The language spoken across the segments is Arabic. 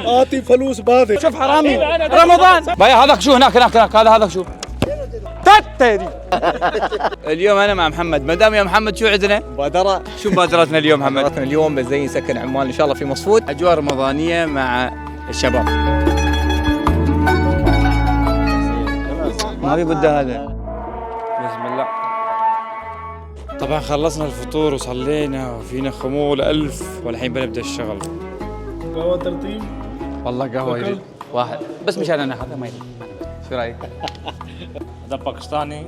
اعطي فلوس باذل. شوف حرامي رمضان بايا هذاك شو هناك هذا شو تتري. اليوم انا مع محمد. مدام يا محمد شو عندنا؟ مبادرة. شو مبادرتنا اليوم محمد؟ مبادرتنا اليوم بنزين سكن عمان ان شاء الله في مصفوت. اجواء رمضانيه مع الشباب. ما في بد هذا. بسم الله. طبعا خلصنا الفطور وصلينا وفينا خمول 1000 والحين بنبدا الشغل. قهوه ترطيب. والله قهوه يريد واحد بس مشان انا هذا ما يريد. شو رايك؟ هذا باكستاني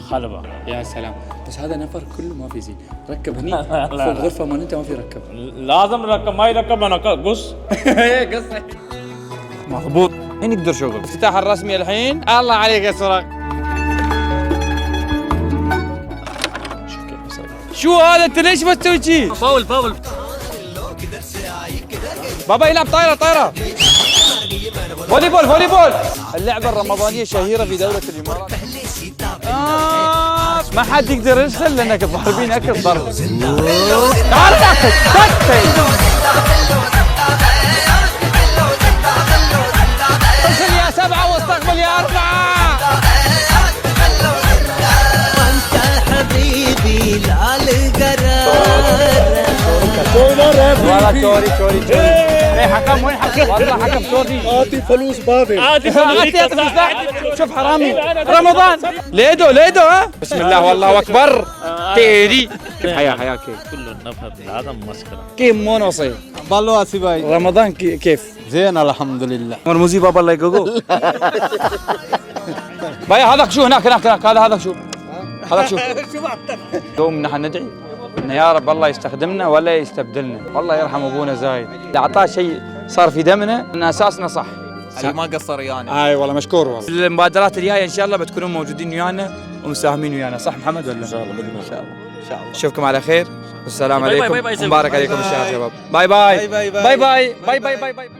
خلبة. يا سلام. بس هذا نفر كله ما في زين. ركب هني فوق الغرفه مال انت ما في ركب. لازم ركب ما يركب انا قص. قص مضبوط. الحين يقدر شغل. افتتاح الرسمي الحين. الله عليك يا سراج. شوف كيف يصير. شو هذا انت ليش ما تسوي شيء؟ فاول بابا يلعب طايره. فولي بول. اللعبه الرمضانيه شهيره في دوله الامارات. ما حد يقدر يرسل لانك ضاربين اكل ضرب. تعال ناخذ ارسل يا 7 واستقبل يا 4. وانت حبيبي لا القرار. والله توري. حكم وين حكم؟ والله حكم توري. اعطي فلوس باذل. شوف حرامي رمضان. ليدو ها. بسم الله والله اكبر. تيري كيف حياك كيف؟ كله نفهم هذا مسكرة. كيف مو نوصي بالله سيباي. رمضان كيف؟ زين الحمد لله. مرموزي بابا الله يقوقو. بايا هذاك شو هناك هذا شو دوم نحن ندعي إن يا رب الله يستخدمنا ولا يستبدلنا. والله يرحم ابونا زايد اللي اعطاه شيء صار في دمنا ان اساسنا صح. ما قصر يعني. اي والله مشكور والله. المبادرات الجايه ان شاء الله بتكونون موجودين ويانا ومساهمين ويانا صح محمد ولا؟ ان شاء الله باذن الله. ان شاء الله. اشوفكم على خير والسلام عليكم. مبارك عليكم الشهر شباب. باي باي.